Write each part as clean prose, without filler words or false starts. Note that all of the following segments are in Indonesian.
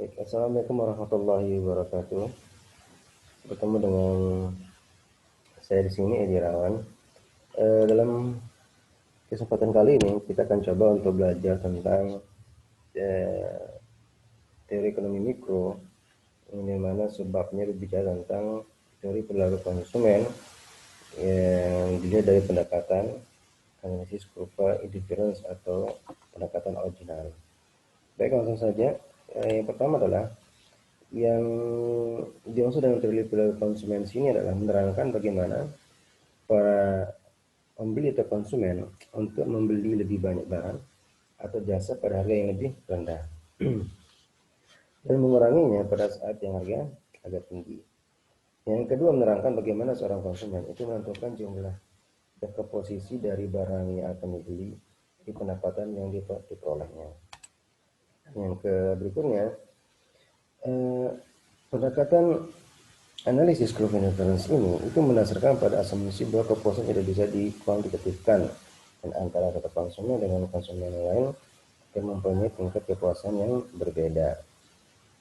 Assalamualaikum warahmatullahi wabarakatuh. Bertemu dengan saya di sini, Edi Rawan. Dalam kesempatan kali ini kita akan coba untuk belajar tentang eh, teori ekonomi mikro, di mana sebabnya berbicara tentang teori perilaku konsumen yang dilihat dari pendekatan analisis kurva indifference atau pendekatan original. Baik, langsung saja. Yang pertama adalah yang dimaksud dengan teori perilaku konsumen sini adalah menerangkan bagaimana para pembeli atau konsumen untuk membeli lebih banyak barang atau jasa pada harga yang lebih rendah dan menguranginya pada saat yang harga agak tinggi. Yang kedua, menerangkan bagaimana seorang konsumen itu menentukan jumlah dan posisi dari barang yang akan dibeli di pendapatan yang diperolehnya. Yang berikutnya, pendekatan analisis curve indifference ini itu mendasarkan pada asumsi bahwa kepuasan tidak bisa dikuantitatifkan, dan antara satu konsumen dengan konsumen yang lain akan mempunyai tingkat kepuasan yang berbeda.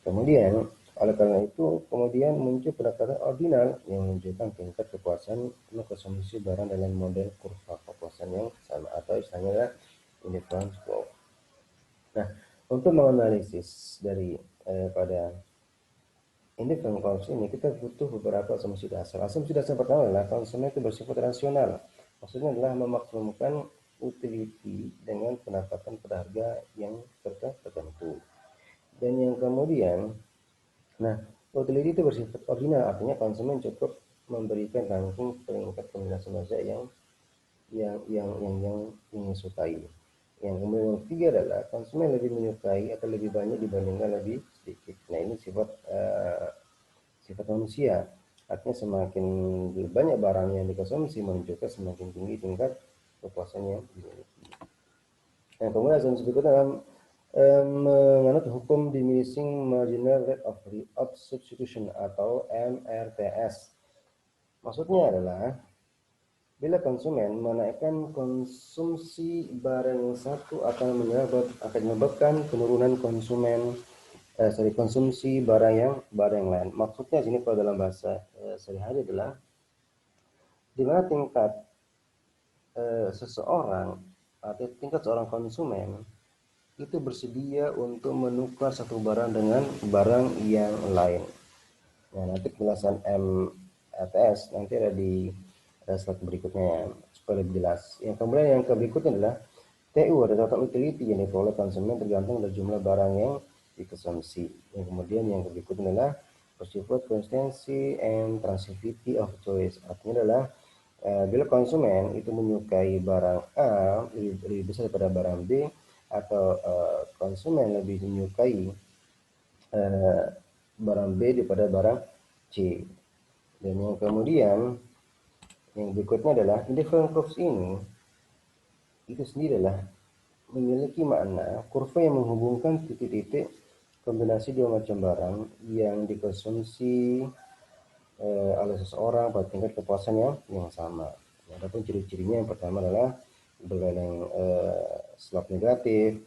Kemudian, oleh karena itu, kemudian muncul pendekatan ordinal yang menunjukkan tingkat kepuasan mengkonsumsi barang dalam model kurva kepuasan yang sama, atau istilahnya adalah indifference curve. Nah, untuk menganalisis dari pada indifference curve ini, kita butuh beberapa asumsi dasar. Asumsi dasar pertama adalah konsumen itu bersifat rasional. Maksudnya adalah memaksimumkan utility dengan pendapatan pada harga yang tertentu. Dan yang kemudian, nah, utility itu bersifat ordinal, artinya konsumen cukup memberikan ranking peringkat kombinasi masa yang sukai. Yang kemudian yang ketiga adalah konsumen lebih menyukai atau lebih banyak dibandingkan lebih sedikit. Nah, ini sifat manusia. Artinya semakin banyak barang yang dikonsumsi menunjukkan semakin tinggi tingkat kepuasan yang dimiliki. Yang kemudian asumsi berikutnya adalah menganut hukum diminishing marginal rate of substitution atau MRTS. Maksudnya adalah bila konsumen menaikkan konsumsi barang yang satu akan menyebabkan penurunan konsumsi barang yang lain. Maksudnya sini kalau dalam bahasa sehari-hari adalah di mana tingkat seseorang atau tingkat seorang konsumen itu bersedia untuk menukar satu barang dengan barang yang lain. Nah, nanti penjelasan MRTS nanti ada di slide berikutnya ya, supaya lebih jelas. Yang kemudian yang berikutnya adalah TU, ada total utility yang diperoleh konsumen tergantung dari jumlah barang yang dikonsumsi. Yang kemudian yang berikutnya adalah bersifat consistency and transitivity of choice. Artinya adalah bila konsumen itu menyukai barang A lebih besar daripada barang B, atau konsumen lebih menyukai barang B daripada barang C. Dan yang kemudian yang berikutnya adalah indifference curve ini itu sendiri adalah memiliki makna kurva yang menghubungkan titik-titik kombinasi dua macam barang yang dikonsumsi oleh seseorang pada tingkat kepuasan yang sama. Adapun ciri-cirinya yang pertama adalah begadang slop negatif,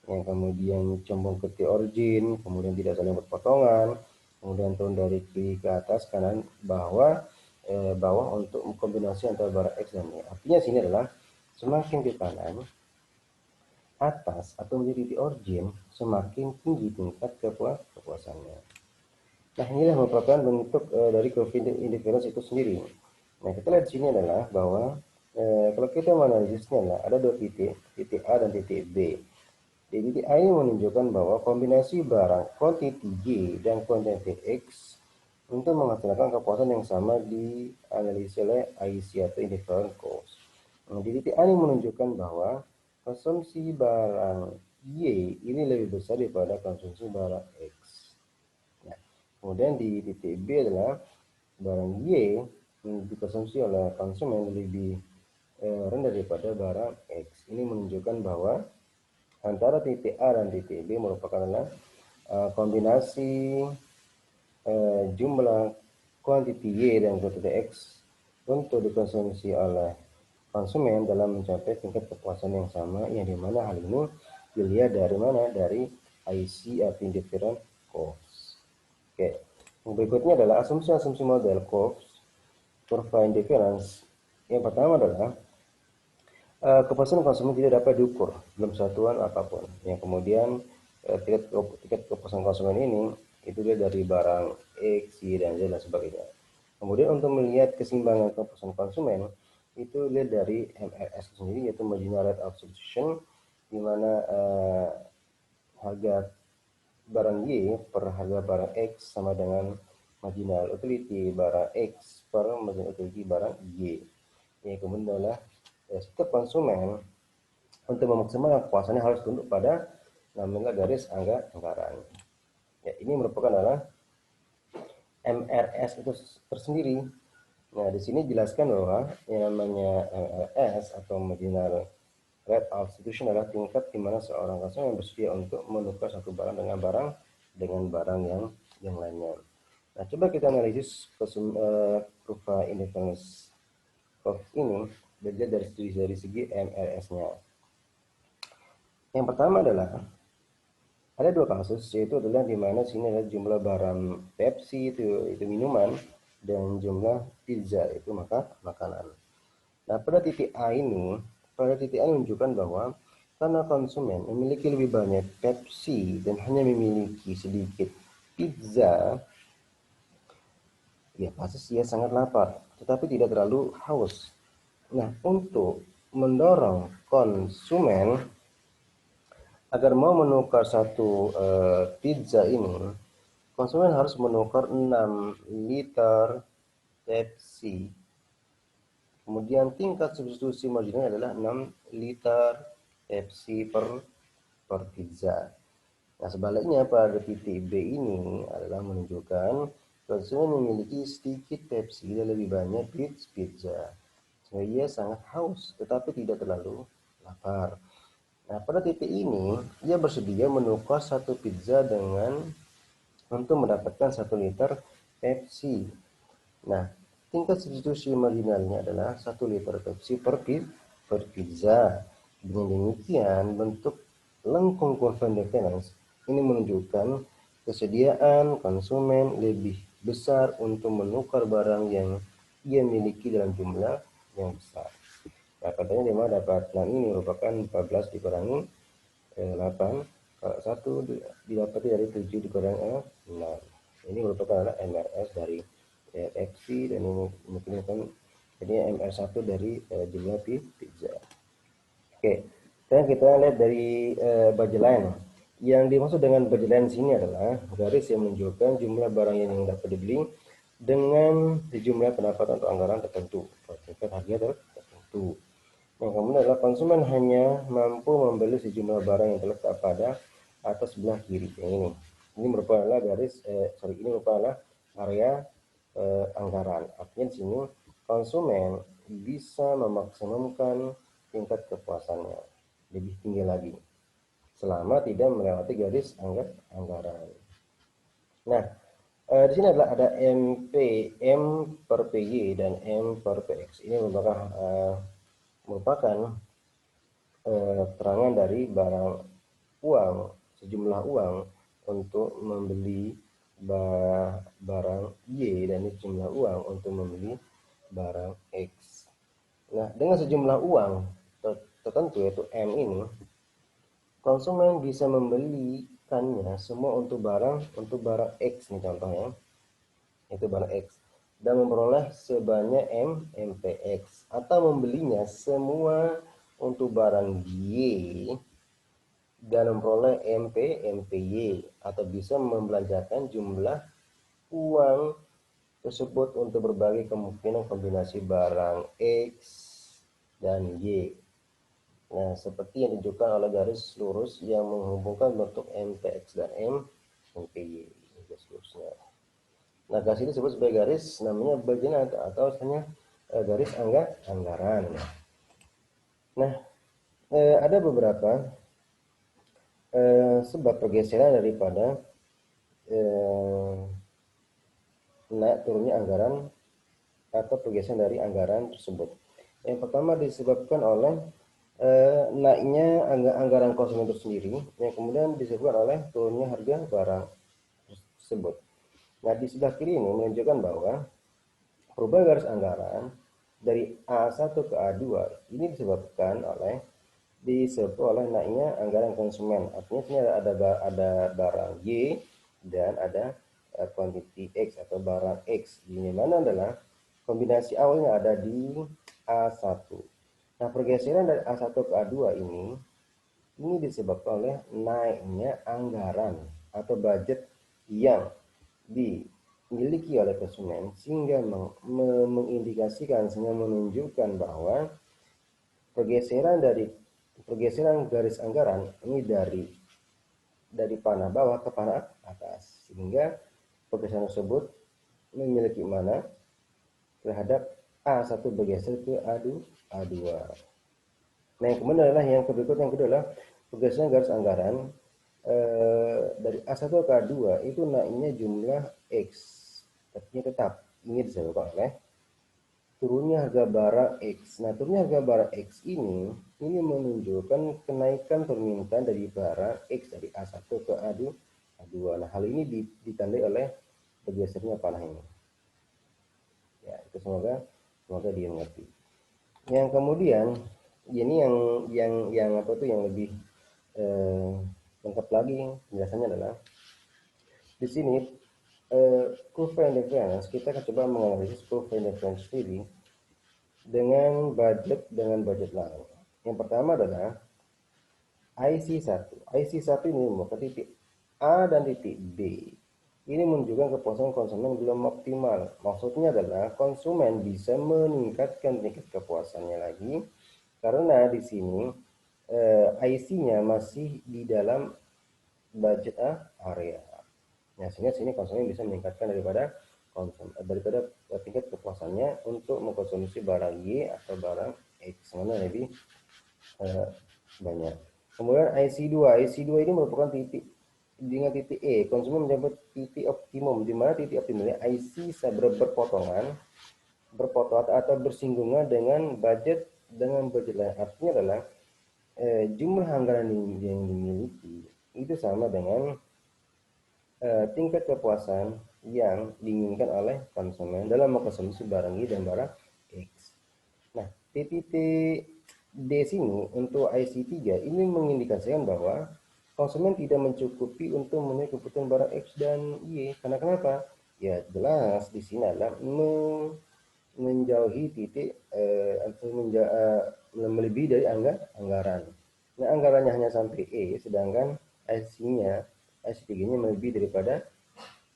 yang kemudian condong ke origin, kemudian tidak saling berpotongan, kemudian turun dari kiri ke atas, kanan bawah untuk kombinasi antara barang X dan Y. Artinya sini adalah semakin ke kanan atas atau menjadi titik origin, semakin tinggi tingkat kepuasannya. Nah, inilah merupakan bentuk dari curve indifference itu sendiri. Nah, kita lihat di sini adalah bahwa kalau kita menganalisisnya adalah ada dua titik A dan titik B. Di titik A ini menunjukkan bahwa kombinasi barang quantity Y dan quantity X untuk menghasilkan kepuasan yang sama dianalisis oleh IC atau indifference curve. Nah, di titik A ini menunjukkan bahwa konsumsi barang Y ini lebih besar daripada konsumsi barang X. Nah, kemudian di titik B adalah barang Y yang dikonsumsi oleh konsumen lebih rendah daripada barang X. Ini menunjukkan bahwa antara titik A dan titik B merupakan kombinasi jumlah kuantiti Y dan kuantiti X untuk dikonsumsi oleh konsumen dalam mencapai tingkat kepuasan yang sama, yang dimana hal ini dilihat dari mana? Dari IC atau indifference cost. Oke, yang berikutnya adalah asumsi-asumsi model cost kurva indifference. Yang pertama adalah kepuasan konsumen tidak dapat diukur dalam satuan apapun. Yang kemudian tingkat kepuasan konsumen ini itu dia dari barang X, Y, dan Z dan sebagainya. Kemudian untuk melihat keseimbangan kepuasan konsumen itu lihat dari MRS sendiri, yaitu marginal rate of substitution, di mana harga barang Y per harga barang X sama dengan marginal utility barang X per marginal utility barang Y. Yang kemudian adalah setiap konsumen untuk memaksimalkan kepuasannya harus tunduk pada namanya garis anggaran. Ya, ini merupakan adalah MRS itu tersendiri. Nah, di sini jelaskan bahwa yang namanya MRS atau marginal rate of substitution adalah tingkat di mana seorang konsumen bersedia untuk menukar satu barang dengan barang yang lainnya. Nah, coba kita analisis kurva indifference curve ini dari segi MRS-nya. Yang pertama adalah ada dua kasus, yaitu adalah di mana sini ada jumlah barang Pepsi itu minuman dan jumlah pizza itu makanan. Nah, pada titik A menunjukkan bahwa karena konsumen memiliki lebih banyak Pepsi dan hanya memiliki sedikit pizza, ya pasti dia sangat lapar, tetapi tidak terlalu haus. Nah, untuk mendorong konsumen agar mau menukar satu pizza ini, konsumen harus menukar 6 liter Pepsi. Kemudian tingkat substitusi marginal adalah 6 liter Pepsi per pizza. Nah, sebaliknya pada titik B ini adalah menunjukkan konsumen memiliki sedikit Pepsi dan lebih banyak pizza. Sehingga ia sangat haus tetapi tidak terlalu lapar. Nah, pada titik ini, ia bersedia menukar satu pizza untuk mendapatkan 1 liter Pepsi. Nah, tingkat substitusi marginalnya adalah 1 liter Pepsi per pizza. Dengan demikian, bentuk lengkung kurva indifference ini menunjukkan kesediaan konsumen lebih besar untuk menukar barang yang ia miliki dalam jumlah yang besar. Nah, katanya 5 dapat 6 ini merupakan 14 dikurangi 8. Kalau 1 didapati dari 7 dikurangi 6. Ini merupakan adalah MRS dari Pepsi dan ini mungkin kan jadi MR1 dari jumlah pizza. Oke, sekarang kita lihat dari budget line. Yang dimaksud dengan budget line sini adalah garis yang menunjukkan jumlah barang yang dapat dibeli dengan sejumlah pendapatan atau anggaran tertentu, tingkat harga tertentu. Yang kemudian adalah konsumen hanya mampu membeli sejumlah barang yang terletak pada atas sebelah kiri yang ini. Ini merupakan garis ini merupakan area anggaran. Artinya di sini konsumen bisa memaksimumkan tingkat kepuasannya lebih tinggi lagi selama tidak melewati garis anggaran. Nah, di sini adalah ada M per PY dan M per PX. Ini merupakan keterangan dari sejumlah uang untuk membeli barang Y dan sejumlah uang untuk membeli barang X. Nah, dengan sejumlah uang tertentu yaitu M ini, konsumen bisa membelikannya semua untuk barang X nih contohnya, itu barang X, dan memperoleh sebanyak MPX, atau membelinya semua untuk barang Y dan memperoleh MPY, atau bisa membelanjakan jumlah uang tersebut untuk berbagai kemungkinan kombinasi barang X dan Y. Nah, seperti yang ditunjukkan oleh garis lurus yang menghubungkan bentuk MPX dan MPY seterusnya. Nah, garis ini disebut sebagai garis namanya bagian atau hanya garis anggaran. Nah, ada beberapa sebab pergeseran daripada naik turunnya anggaran atau pergeseran dari anggaran tersebut. Yang pertama disebabkan oleh naiknya anggaran konsumen itu sendiri, yang kemudian disebabkan oleh turunnya harga barang tersebut. Nah, di sebelah kiri ini menunjukkan bahwa perubahan garis anggaran dari A1 ke A2 ini disebabkan oleh naiknya anggaran konsumen. Artinya sini ada barang Y dan ada quantity X atau barang X. Ini mana adalah kombinasi awalnya ada di A1. Nah, pergeseran dari A1 ke A2 ini disebabkan oleh naiknya anggaran atau budget yang dimiliki oleh konsumen sehingga mengindikasikan sehingga menunjukkan bahwa pergeseran garis anggaran ini dari panah bawah ke panah atas sehingga pergeseran tersebut memiliki mana terhadap A1 bergeser ke A2. Nah, yang kemudian adalah yang kedua adalah pergeseran garis anggaran dari A1 ke A2 itu naiknya jumlah X, artinya tetap ini disebabkan oleh turunnya harga barang X. Nah, turunnya harga barang X ini menunjukkan kenaikan permintaan dari barang X dari A1 ke A2. Nah, hal ini ditandai oleh bergesernya panah ini. Ya, itu semoga dia mengerti. Yang kemudian ini yang apa tuh yang lebih lengkap lagi penjelasannya adalah di sini curve difference kita akan coba menganalisis curve difference sendiri dengan budget lain. Yang pertama adalah IC1. IC1 ini merupakan titik A dan titik B. Ini menunjukkan kepuasan konsumen belum optimal. Maksudnya adalah konsumen bisa meningkatkan tingkat kepuasannya lagi karena di sini IC-nya masih di dalam budget area. Nah, sehingga sini konsumen bisa meningkatkan daripada tingkat kepuasannya untuk mengkonsumsi barang Y atau barang X mana lebih banyak. Kemudian IC2 ini merupakan titik dengan titik E. Konsumen mencapai titik optimum di mana titik optimumnya IC berpotongan atau bersinggungan dengan budget lain. Artinya adalah jumlah anggaran yang dimiliki itu sama dengan tingkat kepuasan yang diinginkan oleh konsumen dalam mengkonsumsi barang Y dan barang X. Nah, titik D sini untuk IC3 ini mengindikasikan bahwa konsumen tidak mencukupi untuk memenuhi kebutuhan barang X dan Y. Karena kenapa? Ya jelas di sini adalah menjauhi titik atau melebihi dari anggaran. Nah, anggarannya hanya sampai E, sedangkan IC3-nya melebihi daripada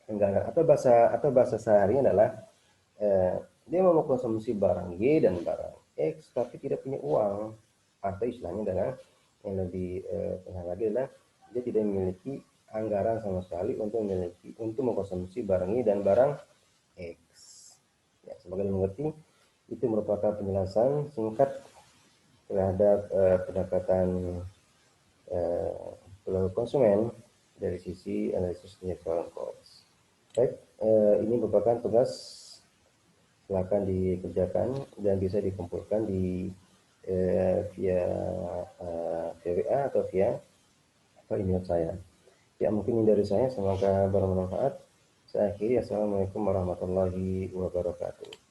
anggaran. Atau bahasa seharinya adalah dia mau mengkonsumsi barang Y dan barang X tapi tidak punya uang, atau istilahnya adalah yang lebih benar lagi adalah dia tidak memiliki anggaran sama sekali untuk mengkonsumsi barang Y dan barang X. Ya, semoga mengerti. Itu merupakan penjelasan singkat terhadap pendekatan perilaku konsumen dari sisi analisis electoral cost. Baik, ini merupakan tugas, silakan dikerjakan dan bisa dikumpulkan via WA atau via email saya. Ya, mungkin ini dari saya, semoga bermanfaat. Saya akhiri, assalamualaikum warahmatullahi wabarakatuh.